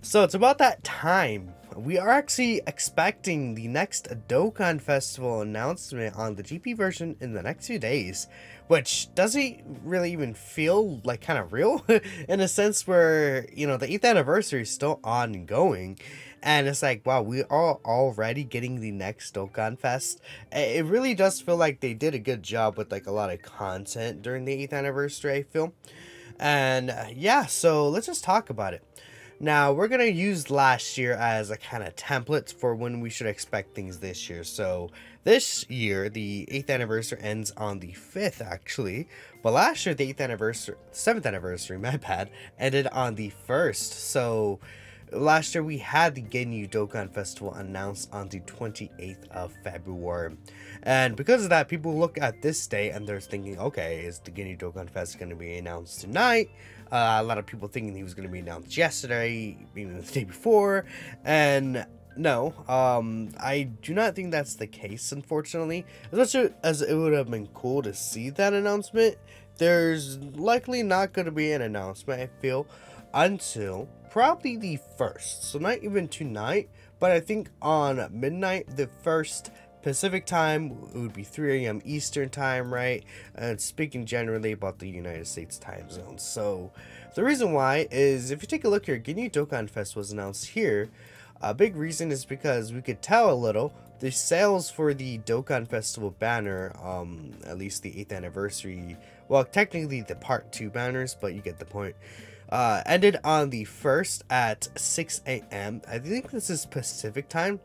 So it's about that time. We are actually expecting the next Dokkan Festival announcement on the GP version in the next few days, which doesn't really even feel like kind of real in a sense where, the 8th anniversary is still ongoing. And it's like, wow, we are already getting the next Dokkan Fest. It really does feel like they did a good job with like a lot of content during the 8th anniversary, I feel. And yeah, so let's just talk about it. Now, we're going to use last year as a kind of template for when we should expect things this year. So, this year, the 8th anniversary ends on the 5th, actually. But last year, the 7th anniversary, my bad, ended on the 1st. So, last year, we had the Ginyu Dokkan Festival announced on the 28th of February. And because of that, people look at this day and they're thinking, okay, is the Ginyu Dokkan Fest going to be announced tonight? A lot of people thinking he was going to be announced yesterday, even the day before. And no, I do not think that's the case, unfortunately. As much as it would have been cool to see that announcement, there's likely not going to be an announcement, I feel, until probably the 1st. So not even tonight, but I think on midnight, the 1st Pacific time, it would be 3 a.m. Eastern time, right? And speaking generally about the United States time zone. So the reason why is, if you take a look here, Ginyu Dokkan Fest was announced here. A big reason is because we could tell a little the sales for the Dokkan Festival banner, at least the 8th anniversary, well, technically the part 2 banners, but you get the point, ended on the 1st at 6 a.m. I think this is Pacific time.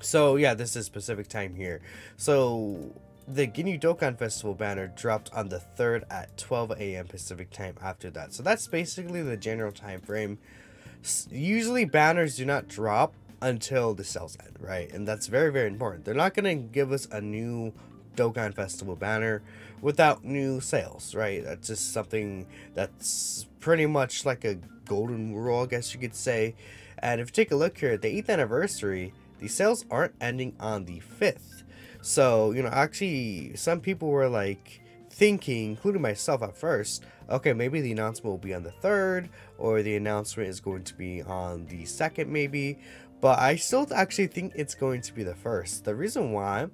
So yeah, this is Pacific time here. So the Ginyu Dokkan Festival banner dropped on the 3rd at 12 a.m. Pacific time after that. So that's basically the general time frame. Usually banners do not drop until the sales end, right? And that's very, very important. They're not going to give us a new Dokkan Festival banner without new sales, right? That's just something that's pretty much like a golden rule, I guess you could say. And if you take a look here at the 8th anniversary, the sales aren't ending on the 5th. So, actually, some people were like thinking, including myself at first, okay, maybe the announcement will be on the 3rd, or the announcement is going to be on the 2nd, maybe. But I still actually think it's going to be the 1st. The reason why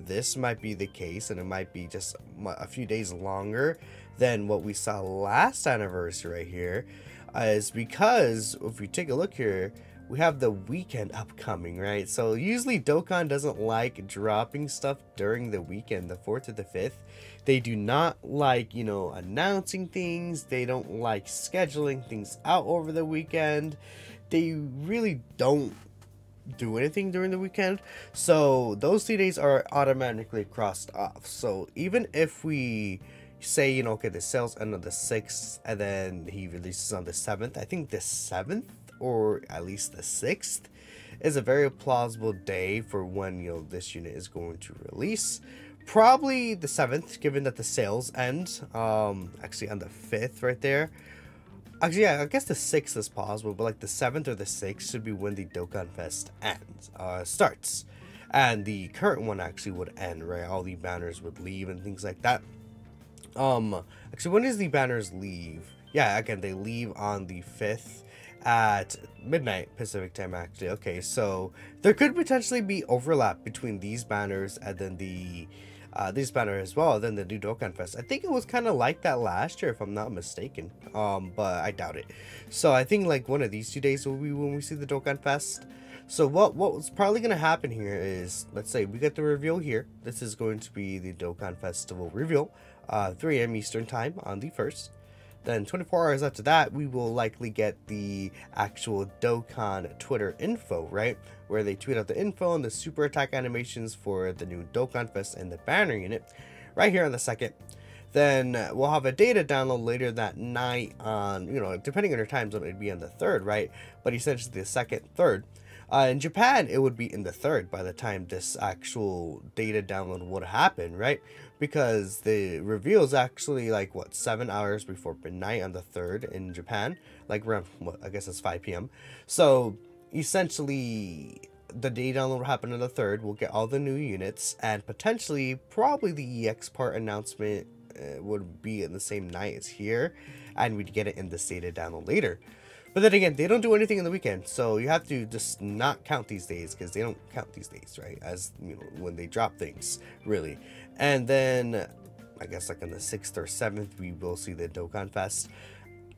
this might be the case, and it might be just a few days longer than what we saw last anniversary right here, is because if you take a look here, we have the weekend upcoming, right? So usually Dokkan doesn't like dropping stuff during the weekend, the 4th to the 5th. They do not like, announcing things. They don't like scheduling things out over the weekend. They really don't do anything during the weekend. So those 3 days are automatically crossed off. So even if we say, okay, the sales end on the 6th and then he releases on the 7th, I think the 7th or at least the 6th is a very plausible day for when this unit is going to release. Probably the 7th, given that the sales end actually on the 5th right there. Actually, yeah, I guess the 6th is possible, but like the 7th or the 6th should be when the Dokkan Fest starts, and the current one actually would end, right? All the banners would leave and things like that. Actually, when does the banners leave? Yeah, again, they leave on the 5th at midnight Pacific time, actually. Okay, so there could potentially be overlap between these banners and then the this banner as well, then the new Dokkan Fest. I think it was kind of like that last year, if I'm not mistaken, but I doubt it. So I think like one of these 2 days will be when we see the Dokkan Fest. So what's probably going to happen here is, let's say we get the reveal here. This is going to be the Dokkan Festival reveal, 3 a.m. Eastern time on the 1st. Then 24 hours after that, we will likely get the actual Dokkan Twitter info, right? Where they tweet out the info and the super attack animations for the new Dokkan Fest and the banner unit right here on the 2nd. Then we'll have a data download later that night on, depending on your time zone, it'd be on the 3rd, right? But essentially the 2nd, 3rd. In Japan, it would be in the 3rd by the time this actual data download would happen, right? Because the reveal is actually like, 7 hours before midnight on the 3rd in Japan, like around, I guess it's 5 p.m. So essentially, the data download will happen on the 3rd. We'll get all the new units, and potentially, probably the EX part announcement would be in the same night as here, and we'd get it in this data download later. But then again, they don't do anything in the weekend, so you have to just not count these days, because they don't count these days, right? As, you know, when they drop things, really. And then, I guess like on the 6th or 7th, we will see the Dokkanfest.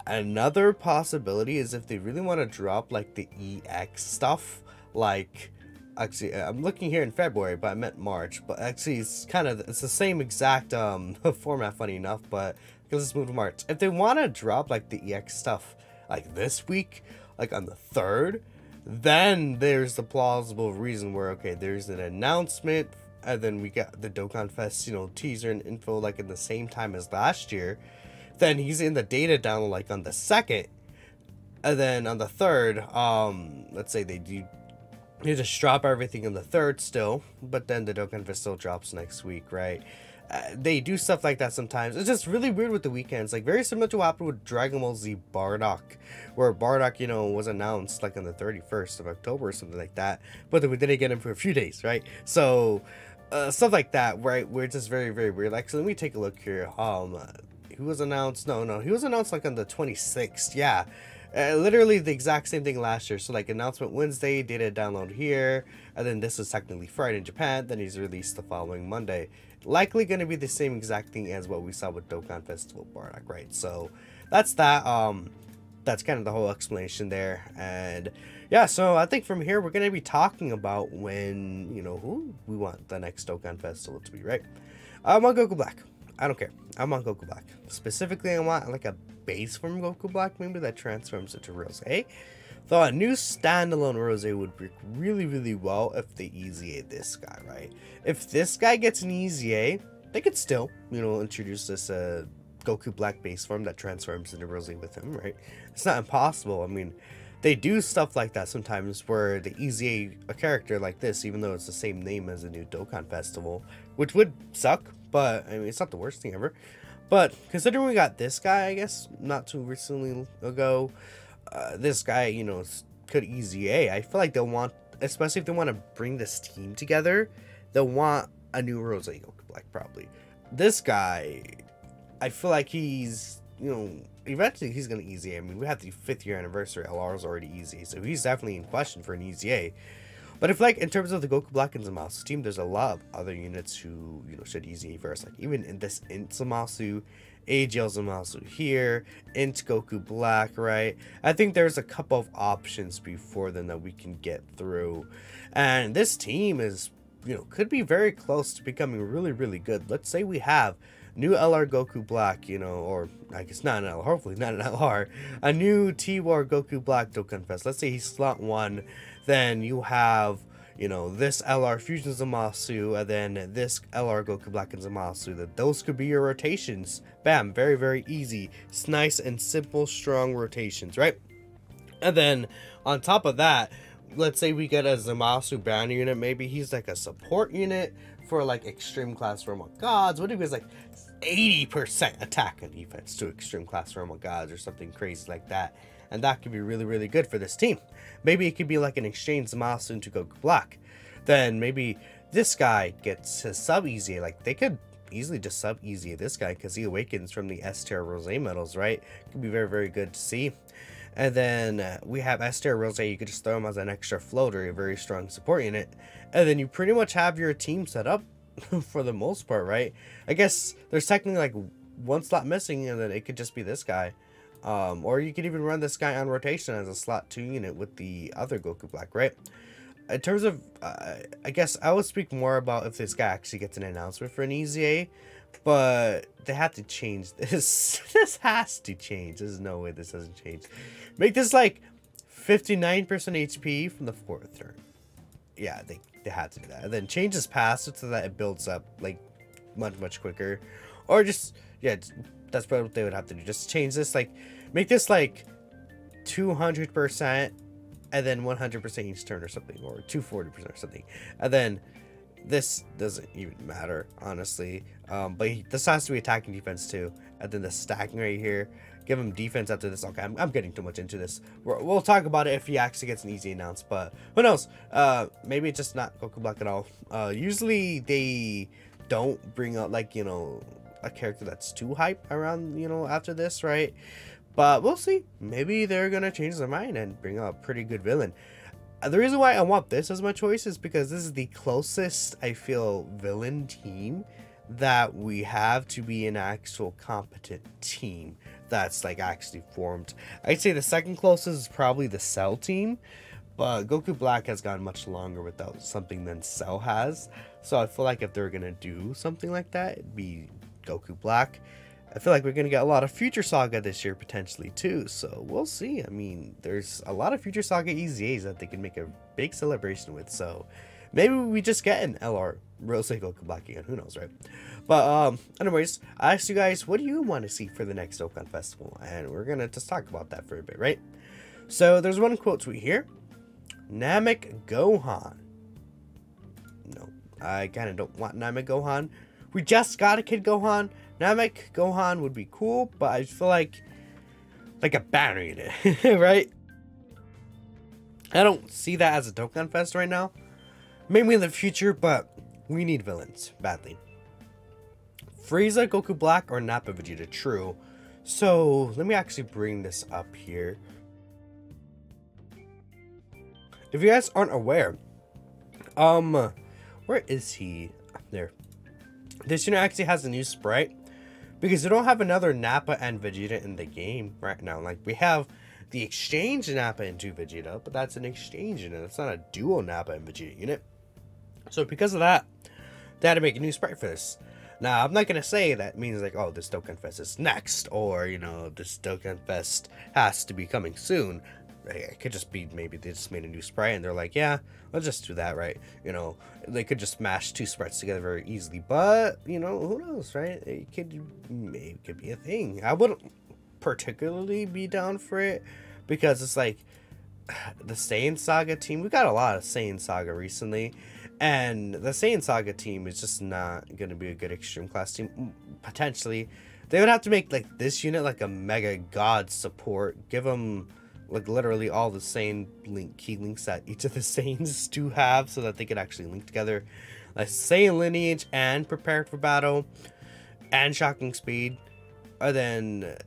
Another possibility is if they really want to drop like the EX stuff, like, actually, I'm looking here in February, but I meant March. But actually, it's the same exact format, funny enough, but because it's moved to March. If they want to drop like the EX stuff like this week, like on the 3rd, then there's the plausible reason where, okay, there's an announcement, and then we got the Dokkanfest, you know, teaser and info like in the same time as last year. Then he's in the data download like on the 2nd, and then on the 3rd, let's say they just drop everything on the 3rd still, but then the Dokkanfest still drops next week, right? They do stuff like that sometimes. It's just really weird with the weekends, like very similar to what happened with Dragon Ball Z Bardock, where Bardock, you know, was announced like on the 31st of October or something like that, but then we didn't get him for a few days, right? So stuff like that, right, where it's just very, very weird. Like, so let me take a look here. He was announced, no, he was announced like on the 26th, yeah. Literally the exact same thing last year. So like announcement Wednesday, data download here, and then this was technically Friday in Japan, then he's released the following Monday. Likely going to be the same exact thing as what we saw with Dokkan Festival Bardock, right? So that's that. That's kind of the whole explanation there. And yeah, so I think from here we're going to be talking about when, you know, who we want the next Dokkan Festival to be, right? I'm on Goku Black. I don't care. I'm on Goku Black. Specifically, I want like a base from Goku Black, maybe that transforms into Rose. Though a new standalone Rose would work really, really well if they easy A this guy, right? If this guy gets an easy A, they could still, you know, introduce this Goku Black base form that transforms into Rose with him, right? It's not impossible. I mean, they do stuff like that sometimes where they easy a character like this, even though it's the same name as the new Dokkan Festival, which would suck, but I mean, it's not the worst thing ever. But considering we got this guy, I guess, not too recently ago, this guy, you know, could easy A. I feel like they'll want, especially if they want to bring this team together, they'll want a new Rose Goku Black, probably. This guy, I feel like he's, you know, eventually he's going to easy A. I mean, we have the 5th year anniversary, LR's already easy, so he's definitely in question for an easy A. But if, like, in terms of the Goku Black and Zamasu team, there's a lot of other units who, you know, should easy A first. Like, even in this Int Zamasu, AGL Zamasu here, Int Goku Black, right? I think there's a couple of options before then that we can get through. And this team is, you know, could be very close to becoming really, really good. Let's say we have new LR Goku Black, you know, or I guess not an LR, hopefully not an LR, a new T-War Goku Black Dokkanfest. Let's say he's slot 1, then you have, you know, this LR Fusion Zamasu, and then this LR Goku Black and Zamasu. That those could be your rotations. Bam, very, very easy. It's nice and simple, strong rotations, right? And then on top of that, let's say we get a Zamasu banner unit. Maybe he's like a support unit for like extreme class Realm of Gods. What if he's like 80% attack and defense to extreme class Realm of Gods or something crazy like that? And that could be really, really good for this team. Maybe it could be like an exchange Zamasu into Goku Black. Then maybe this guy gets his sub easy. Like, they could easily just sub easy this guy because he awakens from the S tier Rose medals, right? Could be very, very good to see. And then we have S tier Rose. You could just throw him as an extra floater, a very strong support unit. And then you pretty much have your team set up for the most part, right? I guess there's technically like one slot missing, and then it could just be this guy. Or you could even run this guy on rotation as a slot 2 unit with the other Goku Black, right? In terms of, I guess I would speak more about if this guy actually gets an announcement for an EZA, but they have to change this. This has to change. There's no way this doesn't change. Make this like 59% HP from the 4th turn. Yeah, they had to do that. And then change his passive so that it builds up like much quicker. Or just, yeah, that's probably what they would have to do. Just change this, like, make this like 200% and then 100% each turn or something, or 240% or something. And then this doesn't even matter, honestly. But this has to be attacking defense too. And then the stacking right here, give him defense after this. Okay, I'm getting too much into this. We'll talk about it if he actually gets an easy announce, but who knows? Maybe it's just not Goku Black at all. Usually they don't bring out, like, you know, a character that's too hype around, you know, after this, right? But we'll see. Maybe they're gonna change their mind and bring out a pretty good villain. The reason why I want this as my choice is because this is the closest, I feel, villain team that we have to be an actual competent team that's like actually formed. I'd say the second closest is probably the Cell team, but Goku Black has gone much longer without something than Cell has. So I feel like if they're gonna do something like that, it'd be Goku Black. I feel like we're gonna get a lot of Future Saga this year potentially too, so we'll see. I mean, there's a lot of Future Saga EZAs that they can make a big celebration with, so maybe we just get an LR Rose Goku Black again, who knows, right? But anyways, I asked you guys, what do you want to see for the next Dokkan Festival? And we're gonna just talk about that for a bit, right? So there's one quote tweet here. Namek Gohan. No, I kind of don't want Namek Gohan. We just got a Kid Gohan. Namek Gohan would be cool, but I feel like a banner unit, right? I don't see that as a Dokkan Fest right now. Maybe in the future, but we need villains badly. Frieza, Goku Black, or Nappa Vegeta, true. So let me actually bring this up here. If you guys aren't aware, where is he? There. This unit actually has a new sprite. Because we don't have another Nappa and Vegeta in the game right now. Like, we have the exchange Nappa into Vegeta, but that's an exchange unit. It's not a dual Nappa and Vegeta unit. So because of that, they had to make a new sprite for this. Now, I'm not going to say that means like, oh, this Dokkan Fest is next. Or, you know, this Dokkan Fest has to be coming soon. It could just be maybe they just made a new sprite and they're like, yeah, let's just do that, right? You know, they could just mash two sprites together very easily, but you know, who knows, right? It could be a thing. I wouldn't particularly be down for it because it's like the Saiyan Saga team. We got a lot of Saiyan Saga recently, and the Saiyan Saga team is just not going to be a good extreme class team. Potentially, they would have to make like this unit like a Mega God support, give them like literally all the same key links that each of the Saiyans do have so that they could actually link together. Like Saiyan lineage and prepared for battle and shocking speed. And then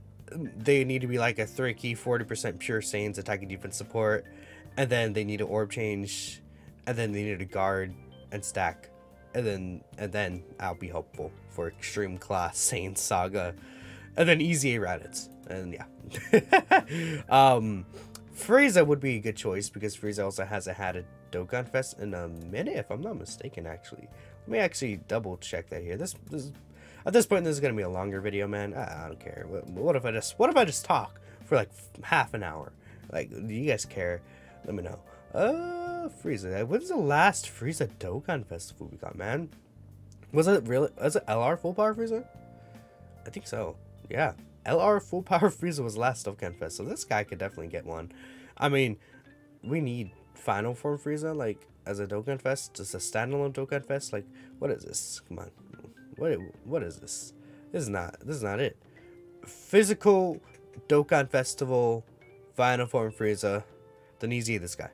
they need to be like a 3 key 40% pure Saiyans attacking defense support. And then they need an orb change. And then they need a guard and stack. And then I'll be hopeful for extreme class Saiyan Saga. And then easy Raditz. And yeah. Frieza would be a good choice because Frieza also hasn't had a Dokkan Fest in a minute, if I'm not mistaken, actually. Let me actually double check that here. This at this point, this is gonna be a longer video, man. I don't care. What if I just talk for like half an hour? Like, do you guys care? Let me know. Frieza. When's the last Frieza Dokkan Festival we got, man? Was it LR Full Power Frieza? I think so. Yeah. LR Full Power Frieza was last Dokkan Fest, so this guy could definitely get one. I mean, we need Final Form Frieza, like, as a Dokkan Fest, just a standalone Dokkan Fest. Like, what is this? Come on. What is this? This is not it. Physical Dokkan Festival, Final Form Frieza, then easy this guy.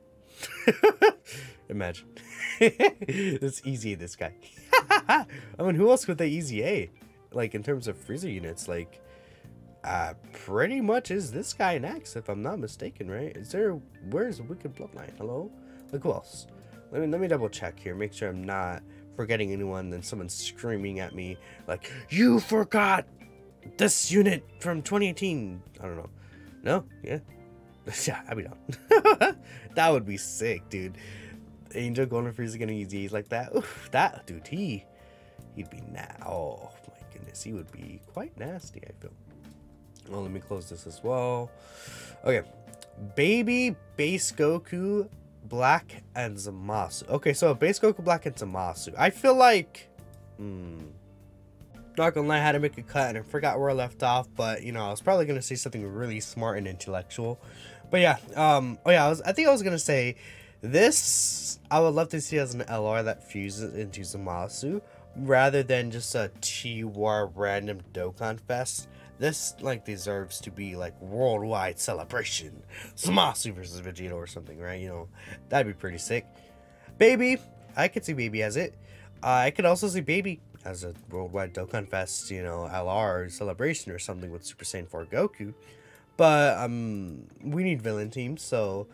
Imagine. It's easy this guy. I mean, who else could they easy A? Like, in terms of Frieza units, like, pretty much is this guy next, if I'm not mistaken, right? Where's the Wicked Bloodline? Hello? Like, who else? Let me double check here, make sure I'm not forgetting anyone, then someone's screaming at me, like, you forgot this unit from 2018. I don't know. No? Yeah? Yeah, I'd be down. That would be sick, dude. Angel Golden Frieza gonna use these like that. Oof, that, dude, he'd be oh my goodness, he would be quite nasty, I feel. Well, let me close this as well. Okay. Baby Base Goku Black and Zamasu. Okay, so Base Goku Black and Zamasu. I feel like not gonna lie, I had to make a cut and I forgot where I left off, but you know, I was probably gonna say something really smart and intellectual. But yeah, I think I was gonna say this I would love to see as an LR that fuses into Zamasu rather than just a T-War random Dokkan Fest. This, like, deserves to be, like, worldwide celebration. Zamasu versus Vegeta or something, right? You know, that'd be pretty sick. Baby, I could see Baby as it. I could also see Baby as a worldwide Dokkan Fest, you know, LR celebration or something with Super Saiyan 4 Goku. But we need villain teams, so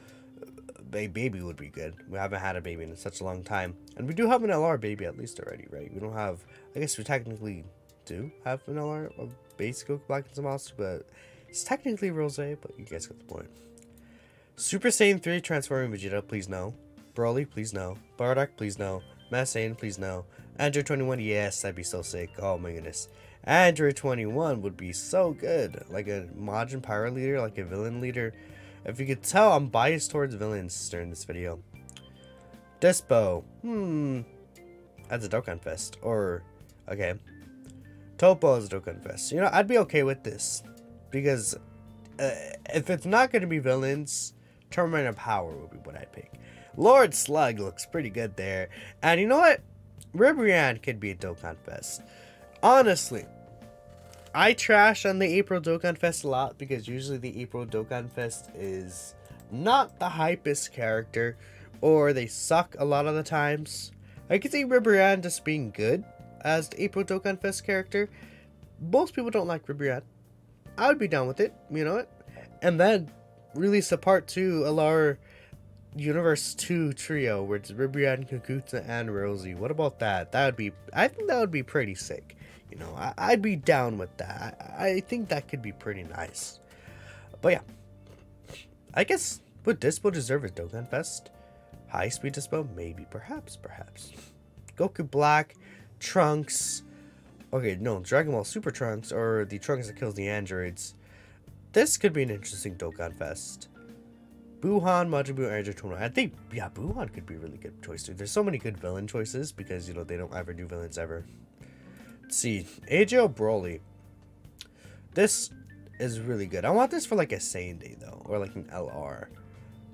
a baby would be good. We haven't had a baby in such a long time, and we do have an LR baby at least already, right? We don't have. I guess we technically do have an LR of basic Goku Black and some else, but it's technically Rose. But you guys got the point. Super Saiyan 3 transforming Vegeta, please no. Broly, please no. Bardock, please no. Mass Saiyan, please no. Android 21, yes, that'd be so sick. Oh my goodness. Android 21 would be so good. Like a Majin Power leader, like a villain leader. If you could tell, I'm biased towards villains during this video. Dispo. That's a Dokkanfest. Or, okay. Topo is a Dokkanfest. You know, I'd be okay with this. Because if it's not going to be villains, Tournament of Power would be what I'd pick. Lord Slug looks pretty good there. And you know what? Ribrianne could be a Dokkanfest. Honestly, I trash on the April Dokkanfest a lot because usually the April Dokkanfest is not the hypest character, or they suck a lot of the times. I could see Ribrianne just being good as the April Dokkanfest character. Most people don't like Ribrianne. I would be down with it, you know what? And then release a part 2 LR Universe 2 trio where it's Ribrianne, Kakuta, and Rosie. What about that? That would be, I think that would be pretty sick. You know, I'd be down with that. I think that could be pretty nice. But yeah, I guess would Dispo deserve a Dokkanfest? High speed Dispo? Maybe, perhaps. Goku Black, Trunks. Okay, no, Dragon Ball Super Trunks, or the Trunks that kills the androids. This could be an interesting Dokkanfest. Buhan, Majin Buu, Android 21. I think, yeah, Buhan could be a really good choice too. There's so many good villain choices because, you know, they don't ever do villains ever. Let's see. AJO Broly. This is really good. I want this for like a Saiyan Day though, or like an LR.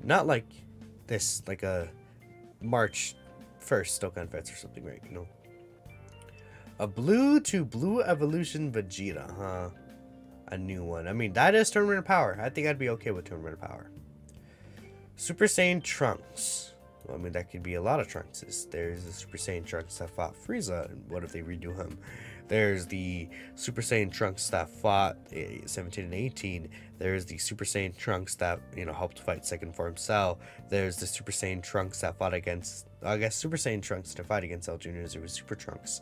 Not like this, like a March 1st Dokkanfest or something, right? You know. A blue to blue evolution Vegeta, huh? A new one. I mean, that is Tournament of Power. I think I'd be okay with Tournament of Power. Super Saiyan Trunks. Well, I mean, that could be a lot of Trunkses. There's the Super Saiyan Trunks that fought Frieza, and what if they redo him? There's the Super Saiyan Trunks that fought 17 and 18. There's the Super Saiyan Trunks that, you know, helped fight Second Form Cell. There's the Super Saiyan Trunks that fought against, I guess, Super Saiyan Trunks to fight against Cell Jr. It was Super Trunks.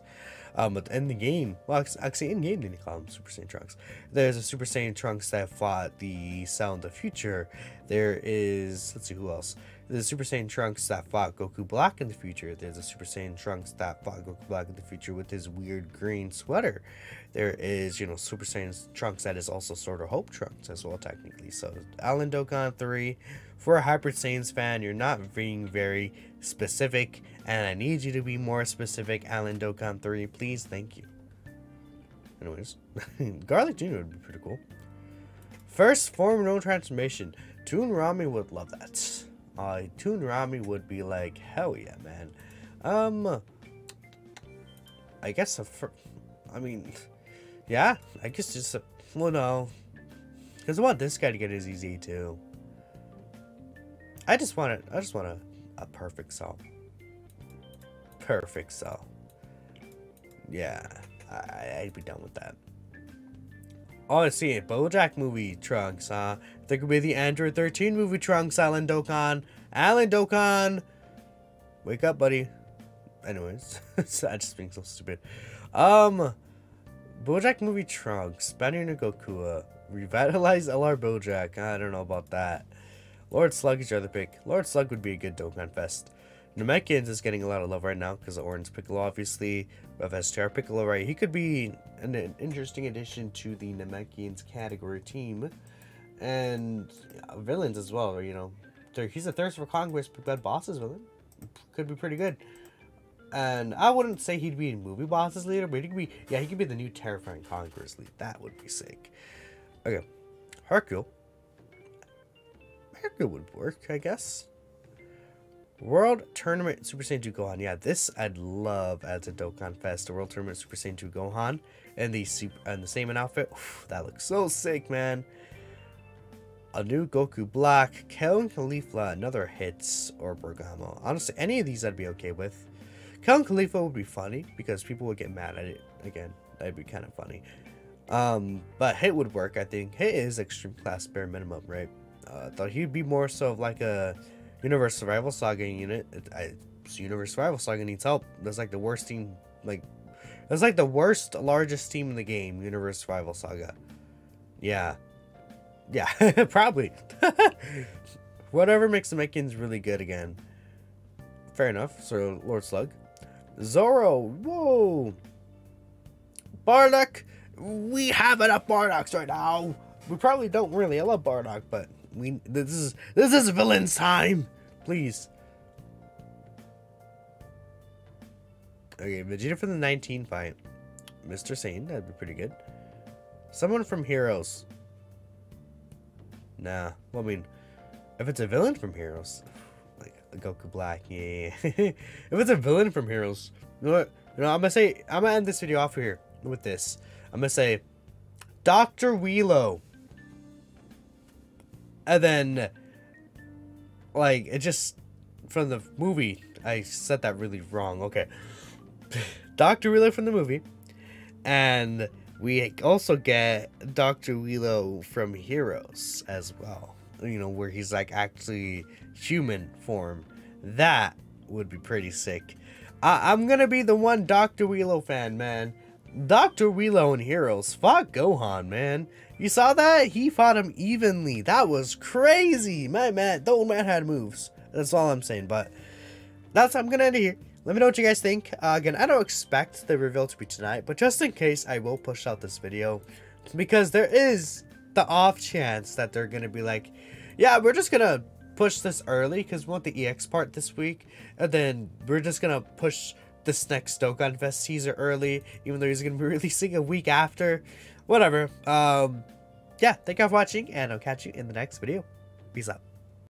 But in the game, well, actually in game, didn't call him Super Saiyan Trunks. There's a Super Saiyan Trunks that fought the Cell in the future. There is, let's see who else. There's a Super Saiyan Trunks that fought Goku Black in the future. There's a Super Saiyan Trunks that fought Goku Black in the future with his weird green sweater. There is, you know, Super Saiyan Trunks that is also sort of Hope Trunks as well, technically. So, Alan Dokkan 3. For a Hyper Saiyans fan, you're not being very specific, and I need you to be more specific, Alan Dokkan 3. Please, thank you. Anyways, Garlic Jr. would be pretty cool. First form no transformation. Toon Rami would love that. Toon Rami would be like, hell yeah, man. I guess I mean, yeah, I guess just a, well, no, because I want this guy to get his EZ too. I just want a perfect Cell. Perfect Cell. Yeah, I'd be done with that. Oh, I see it. BoJack movie Trunks, huh? There could be the Android 13 movie Trunks, Alan Dokkan. Alan Dokkan! Wake up, buddy. Anyways, I just being so stupid. BoJack movie Trunks. Banner no Goku. Revitalize LR BoJack. I don't know about that. Lord Slug is your other pick. Lord Slug would be a good Dokkanfest. Namekians is getting a lot of love right now because of Orange Piccolo, obviously. Of STR Piccolo, right? He could be an interesting addition to the Namekians category team. And villains as well, you know. He's a Thirst for Conquest, but that boss's villain. Could be pretty good. And I wouldn't say he'd be a movie boss's leader, but he could be, yeah, he could be the new Terrifying Conqueror's lead. That would be sick. Okay. Hercule. Hercule would work, I guess. World Tournament Super Saiyan 2 Gohan. Yeah, this I'd love as a Dokkanfest. The World Tournament Super Saiyan 2 Gohan and the Saiyan outfit. Oof, that looks so sick, man. A new Goku Black, Kel and Khalifa, another Hits or Bergamo. Honestly, any of these I'd be okay with. Kel and Khalifa would be funny because people would get mad at it. Again, that'd be kind of funny. But Hit would work, I think. Hit is extreme class bare minimum, right? I thought he'd be more so of like a Universe Survival Saga unit. Universe Survival Saga needs help. That's like the worst team, like, that's like the worst, largest team in the game, Universe Survival Saga. Yeah. Yeah, probably. Whatever makes the Mechans really good again. Fair enough. So, Lord Slug. Zoro, whoa. Bardock, we have enough Bardocks right now. We probably don't really. I love Bardock, but this is villain's time. Please. Okay, Vegeta for the 19 fight. Mr. Sane, that'd be pretty good. Someone from Heroes. Nah, well, I mean, if it's a villain from Heroes, like Goku Black, yeah. If it's a villain from Heroes, you know what? You know, I'm gonna end this video off here with this. I'm gonna say Dr. Wheelo. And then, like, it just, from the movie, I said that really wrong. Okay. Dr. Wheelo from the movie. And we also get Dr. Wheelo from Heroes as well. You know, where he's like actually human form. That would be pretty sick. I'm gonna be the one Dr. Wheelo fan, man. Dr. Wheelo in Heroes fought Gohan, man. You saw that? He fought him evenly. That was crazy. The old man had moves. That's all I'm saying. But I'm gonna end it here. Let me know what you guys think. Again, I don't expect the reveal to be tonight, but just in case, I will push out this video because there is the off chance that they're gonna be like, yeah, we're just gonna push this early because we want the EX part this week, and then we're just gonna push this next Dokkanfest teaser early, even though he's gonna be releasing a week after. Whatever. Yeah, thank you all for watching, and I'll catch you in the next video. Peace out.